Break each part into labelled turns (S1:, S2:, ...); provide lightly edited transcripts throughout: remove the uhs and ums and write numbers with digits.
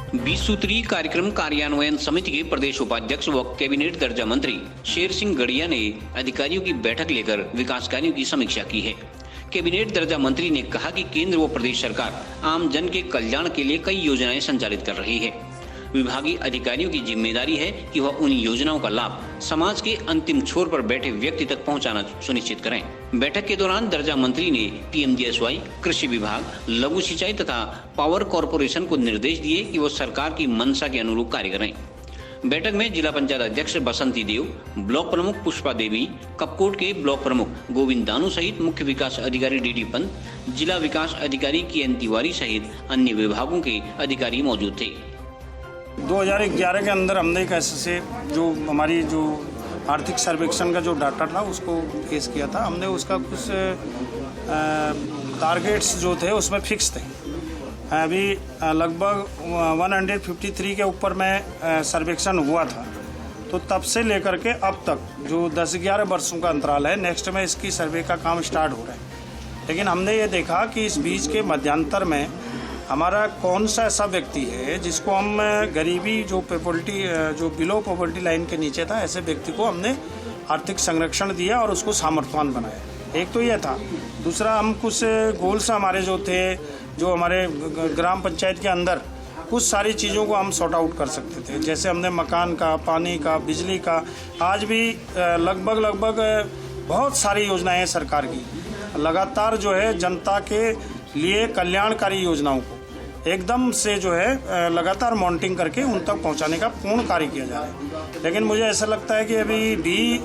S1: 20 सूत्रीय कार्यक्रम कार्यान्वयन समिति के प्रदेश उपाध्यक्ष व कैबिनेट दर्जा मंत्री शेर सिंह गड़िया ने अधिकारियों की बैठक लेकर विकास कार्यों की समीक्षा की है। कैबिनेट दर्जा मंत्री ने कहा कि केंद्र व प्रदेश सरकार आम जन के कल्याण के लिए कई योजनाएं संचालित कर रही है। विभागीय अधिकारियों की जिम्मेदारी है कि वह उन योजनाओं का लाभ समाज के अंतिम छोर पर बैठे व्यक्ति तक पहुंचाना सुनिश्चित करें। बैठक के दौरान दर्जा मंत्री ने पीएमजीएसवाई, कृषि विभाग, लघु सिंचाई तथा पावर कॉरपोरेशन को निर्देश दिए कि वो सरकार की मंशा के अनुरूप कार्य करें। बैठक में जिला पंचायत अध्यक्ष बसंती देव, ब्लॉक प्रमुख पुष्पा देवी, कपकोट के ब्लॉक प्रमुख गोविंद दानू सहित मुख्य विकास अधिकारी डीडी पंत, जिला विकास अधिकारी केएन तिवारी सहित अन्य विभागों के अधिकारी मौजूद थे।
S2: 2011 के अंदर हमने एक ऐसे जो हमारी जो आर्थिक सर्वेक्षण का जो डाटा था उसको पेश किया था। हमने उसका कुछ टारगेट्स जो थे उसमें फिक्स थे। अभी लगभग 153 के ऊपर में सर्वेक्षण हुआ था, तो तब से लेकर के अब तक जो 10-11 वर्षों का अंतराल है, नेक्स्ट में इसकी सर्वे का काम स्टार्ट हो रहा है। लेकिन हमने ये देखा कि इस बीच के मध्यांतर में हमारा कौन सा ऐसा व्यक्ति है जिसको हम गरीबी जो बिलो पॉवर्टी लाइन के नीचे था, ऐसे व्यक्ति को हमने आर्थिक संरक्षण दिया और उसको सामर्थ्यवान बनाया। एक तो ये था। दूसरा, हम कुछ गोल्स हमारे जो थे, जो हमारे ग्राम पंचायत के अंदर कुछ सारी चीज़ों को हम सॉर्ट आउट कर सकते थे। जैसे हमने मकान का, पानी का, बिजली का, आज भी लगभग बहुत सारी योजनाएं हैं सरकार की। लगातार जो है जनता के लिए कल्याणकारी योजनाओं को एकदम से जो है लगातार मॉनिटरिंग करके उन तक पहुंचाने का पूर्ण कार्य किया जा रहा है। लेकिन मुझे ऐसा लगता है कि अभी भी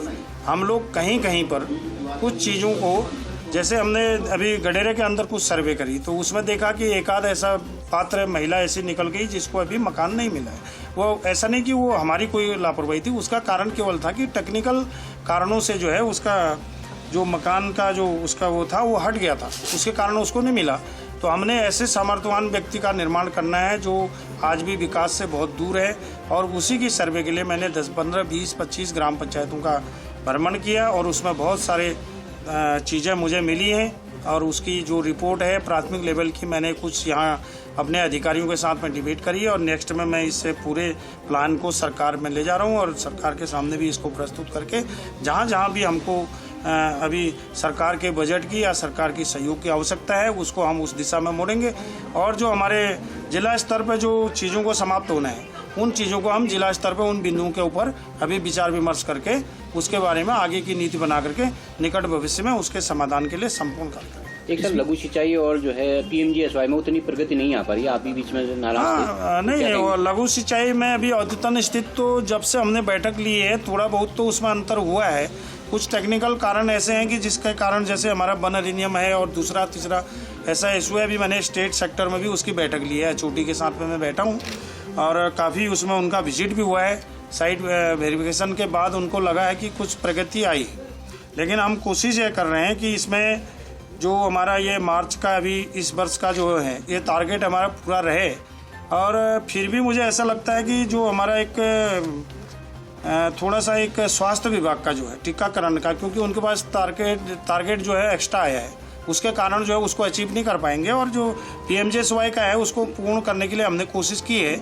S2: हम लोग कहीं कहीं पर कुछ चीज़ों को, जैसे हमने अभी गडेरे के अंदर कुछ सर्वे करी तो उसमें देखा कि एक आध ऐसा पात्र महिला ऐसी निकल गई जिसको अभी मकान नहीं मिला है। वो ऐसा नहीं कि वो हमारी कोई लापरवाही थी, उसका कारण केवल था कि टेक्निकल कारणों से जो है उसका जो मकान का जो उसका वो था वो हट गया था, उसके कारण उसको नहीं मिला। तो हमने ऐसे सामर्थ्यवान व्यक्ति का निर्माण करना है जो आज भी विकास से बहुत दूर है, और उसी की सर्वे के लिए मैंने 10, 15, 20, 25 ग्राम पंचायतों का भ्रमण किया और उसमें बहुत सारे चीज़ें मुझे मिली हैं। और उसकी जो रिपोर्ट है प्राथमिक लेवल की, मैंने कुछ यहाँ अपने अधिकारियों के साथ में डिबेट करी है और नेक्स्ट में मैं इससे पूरे प्लान को सरकार में ले जा रहा हूँ और सरकार के सामने भी इसको प्रस्तुत करके जहाँ जहाँ भी हमको अभी सरकार के बजट की या सरकार की सहयोग की आवश्यकता है उसको हम उस दिशा में मोड़ेंगे। और जो हमारे जिला स्तर पर जो चीज़ों को समाप्त होना है उन चीज़ों को हम जिला स्तर पर उन बिंदुओं के ऊपर अभी विचार विमर्श करके उसके बारे में आगे की नीति बना करके निकट भविष्य में उसके समाधान के लिए संपूर्ण करते हैं।
S1: एक सर, लघु सिंचाई और जो है पीएमजीएसवाई में उतनी प्रगति नहीं आ पा रही है, आप भी बीच में नाराज थे?
S2: नहीं, वो लघु सिंचाई में अभी अद्यतन स्थिति तो जब से हमने बैठक ली है थोड़ा बहुत तो उसमें अंतर हुआ है। कुछ टेक्निकल कारण ऐसे हैं कि जिसके कारण जैसे हमारा वन अधिनियम है और दूसरा तीसरा ऐसा इशू है। अभी मैंने स्टेट सेक्टर में भी उसकी बैठक ली है, छोटी के साथ में मैं बैठा हूँ और काफ़ी उसमें उनका विजिट भी हुआ है। साइट वेरिफिकेशन के बाद उनको लगा है कि कुछ प्रगति आई है। लेकिन हम कोशिश ये कर रहे हैं कि इसमें जो हमारा ये मार्च का अभी इस वर्ष का जो है ये टारगेट हमारा पूरा रहे। और फिर भी मुझे ऐसा लगता है कि जो हमारा एक थोड़ा सा एक स्वास्थ्य विभाग का जो है टीकाकरण का, क्योंकि उनके पास टारगेट जो है एक्स्ट्रा आया है, उसके कारण जो है उसको अचीव नहीं कर पाएंगे। और जो पीएमजीएसवाई का है उसको पूर्ण करने के लिए हमने कोशिश की है,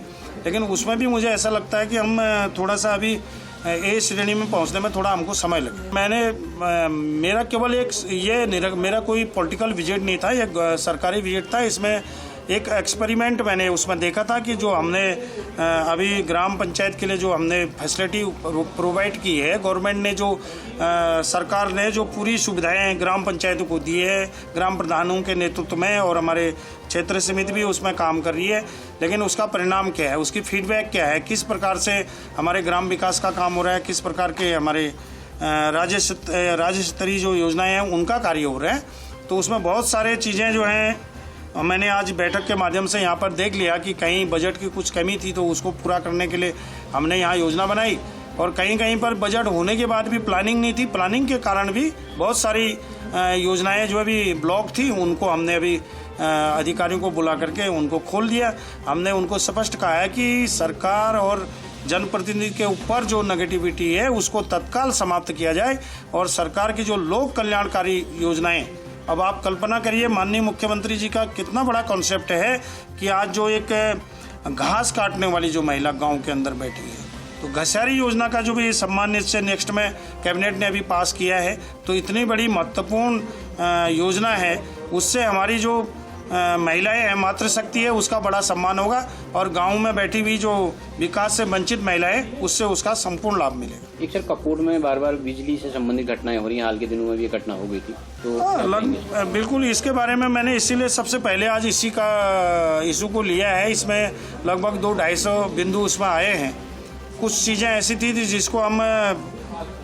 S2: लेकिन उसमें भी मुझे ऐसा लगता है कि हम थोड़ा सा अभी ए श्रेणी में पहुंचने में थोड़ा हमको समय लगे। मेरा केवल एक मेरा कोई पॉलिटिकल विजिट नहीं था, ये सरकारी विजिट था। इसमें एक एक्सपेरिमेंट मैंने उसमें देखा था कि जो हमने अभी ग्राम पंचायत के लिए जो हमने फैसिलिटी प्रोवाइड की है, गवर्नमेंट ने जो सरकार ने जो पूरी सुविधाएं ग्राम पंचायतों को दी है, ग्राम प्रधानों के नेतृत्व में, और हमारे क्षेत्र समिति भी उसमें काम कर रही है। लेकिन उसका परिणाम क्या है, उसकी फीडबैक क्या है, किस प्रकार से हमारे ग्राम विकास का काम हो रहा है, किस प्रकार के हमारे राज्य स्तरीय जो योजनाएं हैं उनका कार्य हो रहा है। तो उसमें बहुत सारे चीज़ें जो हैं मैंने आज बैठक के माध्यम से यहाँ पर देख लिया कि कहीं बजट की कुछ कमी थी तो उसको पूरा करने के लिए हमने यहाँ योजना बनाई, और कहीं कहीं पर बजट होने के बाद भी प्लानिंग नहीं थी। प्लानिंग के कारण भी बहुत सारी योजनाएं जो अभी ब्लॉक थी उनको हमने अभी अधिकारियों को बुला करके उनको खोल दिया। हमने उनको स्पष्ट कहा है कि सरकार और जनप्रतिनिधि के ऊपर जो नेगेटिविटी है उसको तत्काल समाप्त किया जाए, और सरकार की जो लोक कल्याणकारी योजनाएं, अब आप कल्पना करिए माननीय मुख्यमंत्री जी का कितना बड़ा कॉन्सेप्ट है कि आज जो एक घास काटने वाली जो महिला गांव के अंदर बैठी है, तो घसियारी योजना का जो भी सम्मान निश्चय नेक्स्ट में कैबिनेट ने अभी पास किया है, तो इतनी बड़ी महत्वपूर्ण योजना है, उससे हमारी जो महिलाएं हैं, मातृशक्ति है, उसका बड़ा सम्मान होगा और गांव में बैठी हुई जो विकास से वंचित महिलाएं, उससे उसका संपूर्ण लाभ मिलेगा।
S1: एक सर, कपूर में बार बार बिजली से संबंधित घटनाएं हो रही हैं, हाल के दिनों में भी ये घटना हो गई थी, तो
S2: बिल्कुल इसके बारे में मैंने इसीलिए सबसे पहले आज इसी का इशू को लिया है। इसमें लगभग 200-250 बिंदु उसमें आए हैं। कुछ चीज़ें ऐसी थी जिसको हम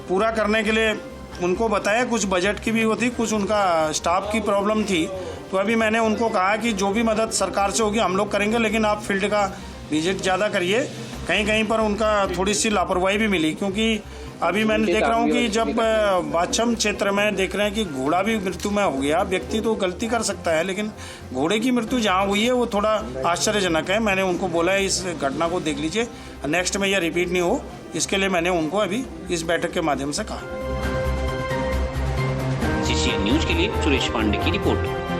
S2: पूरा करने के लिए उनको बताया, कुछ बजट की भी होती, कुछ उनका स्टाफ की प्रॉब्लम थी, तो अभी मैंने उनको कहा कि जो भी मदद सरकार से होगी हम लोग करेंगे, लेकिन आप फील्ड का विजिट ज़्यादा करिए। कहीं कहीं पर उनका थोड़ी सी लापरवाही भी मिली, क्योंकि अभी मैंने देख रहा हूँ कि जब बाछम क्षेत्र में देख रहे हैं कि घोड़ा भी मृत्यु में हो गया। व्यक्ति तो गलती कर सकता है, लेकिन घोड़े की मृत्यु जहाँ हुई है वो थोड़ा आश्चर्यजनक है। मैंने उनको बोला है इस घटना को देख लीजिए, नेक्स्ट में यह रिपीट नहीं हो, इसके लिए मैंने उनको अभी इस बैठक के माध्यम से कहा।
S1: CCN न्यूज के लिए सुरेश पांडे की रिपोर्ट।